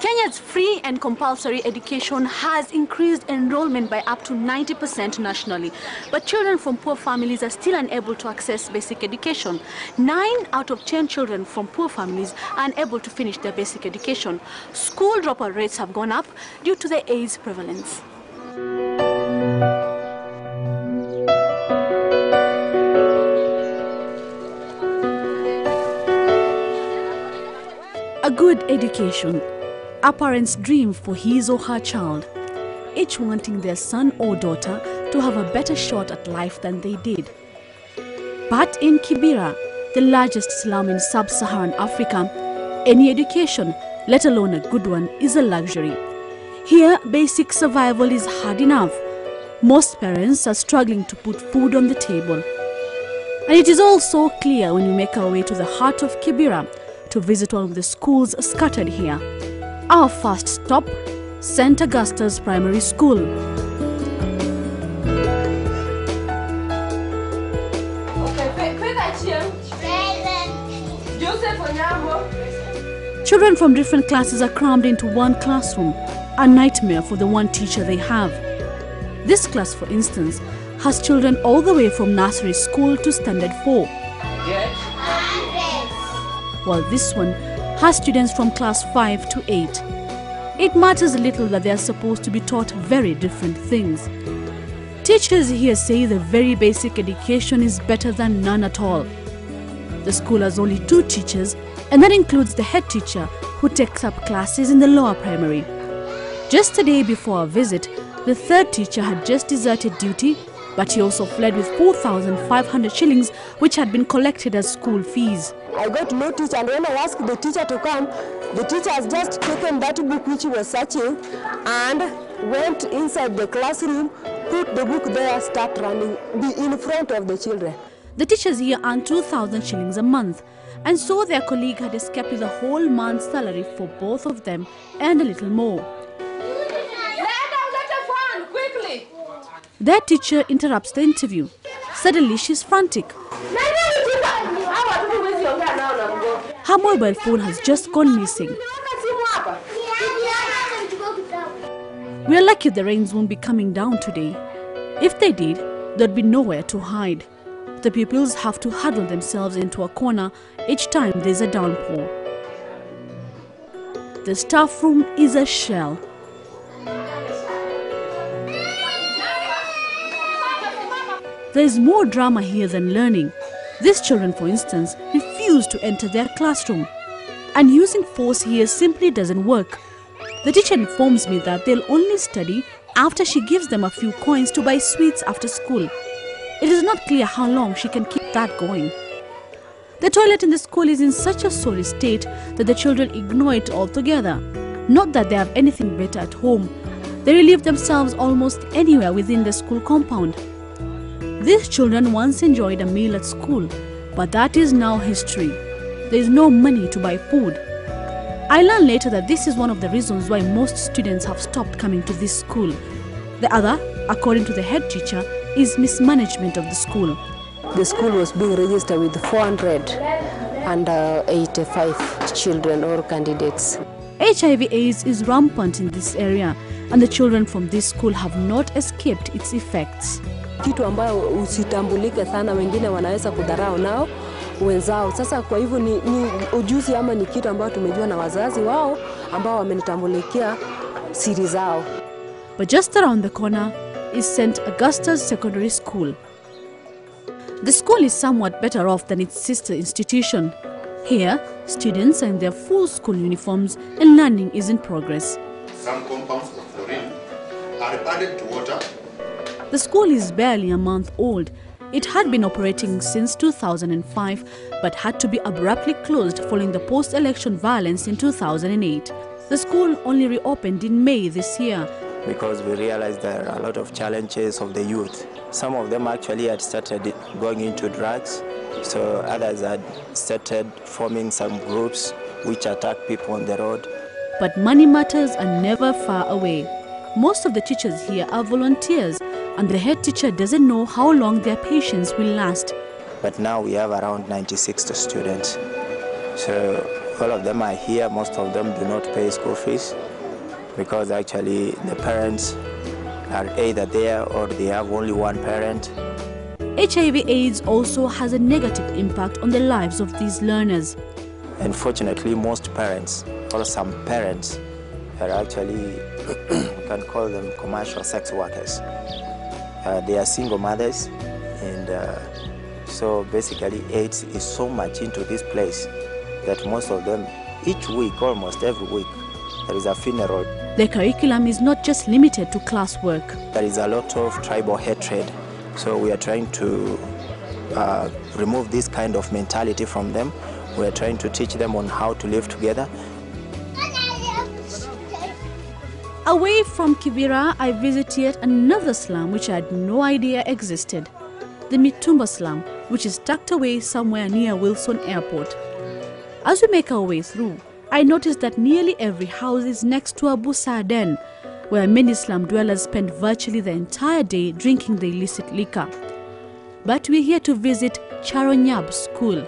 Kenya's free and compulsory education has increased enrollment by up to 90% nationally. But children from poor families are still unable to access basic education. 9 out of 10 children from poor families are unable to finish their basic education. School dropout rates have gone up due to the AIDS prevalence. A good education, a parent's dream for his or her child, each wanting their son or daughter to have a better shot at life than they did. But in Kibera, the largest slum in sub-Saharan Africa, any education, let alone a good one, is a luxury. Here, basic survival is hard enough. Most parents are struggling to put food on the table. And it is all so clear when we make our way to the heart of Kibera to visit one of the schools scattered here. Our first stop, St. Augusta's Primary School. Children from different classes are crammed into one classroom, a nightmare for the one teacher they have. This class, for instance, has children all the way from nursery school to standard 4. While this one has students from class 5 to 8. It matters little that they are supposed to be taught very different things. Teachers here say the very basic education is better than none at all. The school has only 2 teachers, and that includes the head teacher who takes up classes in the lower primary. Just a day before our visit, the third teacher had just deserted duty, but he also fled with 4,500 shillings which had been collected as school fees. I got no teacher, and when I asked the teacher to come, the teacher has just taken that book which he was searching and went inside the classroom, put the book there, start running in front of the children. The teachers here earn 2,000 shillings a month, and so their colleague had escaped with a whole month's salary for both of them and a little more. Their teacher interrupts the interview. Suddenly she's frantic. Her mobile phone has just gone missing. We're lucky the rains won't be coming down today. If they did, there'd be nowhere to hide. The pupils have to huddle themselves into a corner each time there's a downpour. The staff room is a shell. There is more drama here than learning. These children, for instance, refuse to enter their classroom. And using force here simply doesn't work. The teacher informs me that they'll only study after she gives them a few coins to buy sweets after school. It is not clear how long she can keep that going. The toilet in the school is in such a sorry state that the children ignore it altogether. Not that they have anything better at home. They relieve themselves almost anywhere within the school compound. These children once enjoyed a meal at school, but that is now history. There is no money to buy food. I learned later that this is one of the reasons why most students have stopped coming to this school. The other, according to the head teacher, is mismanagement of the school. The school was being registered with 485 children or candidates. HIV/AIDS is rampant in this area, and the children from this school have not escaped its effects. Kitu ambayo usitambulike sana, wengine wanaweza kudharau nao wenzao. Sasa kwa hivyo ni ujuzi ama ni kitu ambayo tumejua na wazazi wao ambao wamenitambulikia siri zao. But just around the corner is St. Augusta's Secondary School. The school is somewhat better off than its sister institution. Here, students are in their full school uniforms and learning is in progress. Some compounds of fluorine are added to water. The school is barely a month old. It had been operating since 2005 but had to be abruptly closed following the post-election violence in 2008. The school only reopened in May this year. Because we realized there are a lot of challenges of the youth. Some of them actually had started going into drugs, so others had started forming some groups which attack people on the road. But money matters are never far away. Most of the teachers here are volunteers, and the head teacher doesn't know how long their patience will last. But now we have around 96 students. So All of them are here. Most of them do not pay school fees because actually the parents are either there or they have only one parent. HIV/AIDS also has a negative impact on the lives of these learners. Unfortunately, most parents, or some parents, are actually, we can call them commercial sex workers. They are single mothers, and so basically AIDS is so much into this place that most of them, each week, almost every week, there is a funeral. Their curriculum is not just limited to classwork. There is a lot of tribal hatred, so we are trying to remove this kind of mentality from them. We are trying to teach them on how to live together. Away from Kibera, I visit yet another slum which I had no idea existed. The Mitumba Slum, which is tucked away somewhere near Wilson Airport. As we make our way through, I notice that nearly every house is next to a busa den, where many slum dwellers spend virtually the entire day drinking the illicit liquor. But we're here to visit Charonyab School.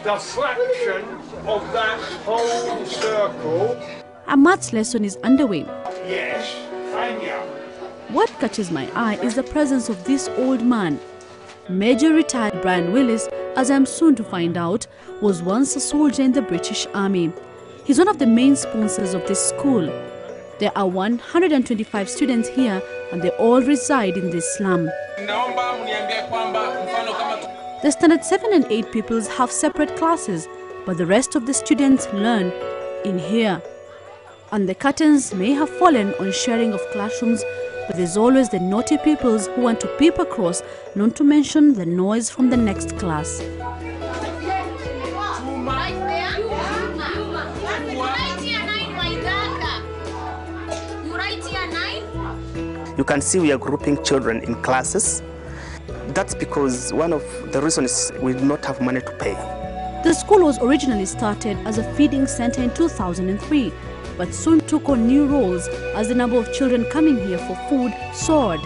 The fraction of that whole circle. A maths lesson is underway. Yes, Anya. What catches my eye is the presence of this old man. Major retired Brian Willis, as I'm soon to find out, was once a soldier in the British Army. He's one of the main sponsors of this school. There are 125 students here and they all reside in this slum. The standard 7 and 8 pupils have separate classes, but the rest of the students learn in here. And the curtains may have fallen on sharing of classrooms, but there's always the naughty pupils who want to peep across, not to mention the noise from the next class. You can see we are grouping children in classes. That's because one of the reasons is we do not have money to pay. The school was originally started as a feeding center in 2003, but soon took on new roles as the number of children coming here for food soared.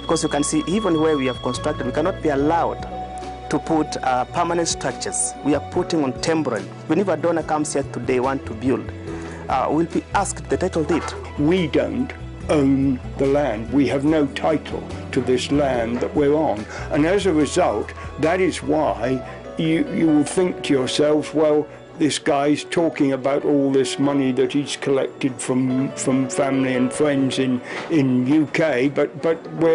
Because you can see even where we have constructed, we cannot be allowed to put permanent structures. We are putting on temporary. Whenever a donor comes here today want to build, we'll be asked the title deed. We don't own the land. We have no title to this land that we're on. And as a result, that is why you will think to yourselves, well, this guy's talking about all this money that he's collected from family and friends in UK, but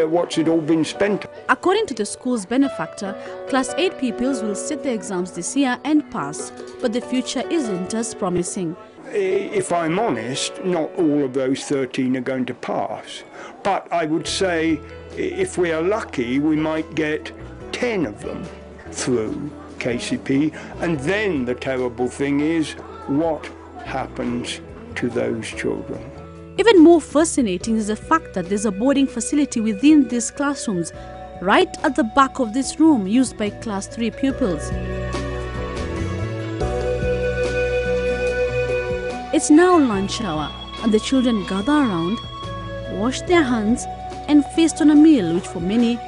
what's it all been spent on? According to the school's benefactor, Class 8 pupils will sit the exams this year and pass, but the future isn't as promising. If I'm honest, not all of those 13 are going to pass. But I would say if we are lucky, we might get 10 of them through KCP. And then the terrible thing is, what happens to those children? Even more fascinating is the fact that there's a boarding facility within these classrooms, right at the back of this room used by Class 3 pupils. It's now lunch hour and the children gather around, wash their hands and feast on a meal which for many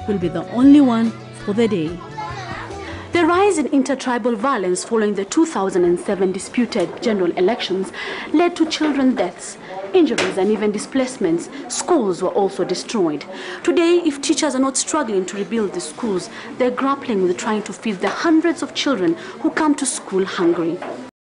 will be the only one for the day. The rise in intertribal violence following the 2007 disputed general elections led to children deaths, injuries and even displacements. Schools were also destroyed. Today, if teachers are not struggling to rebuild the schools, they're grappling with trying to feed the hundreds of children who come to school hungry.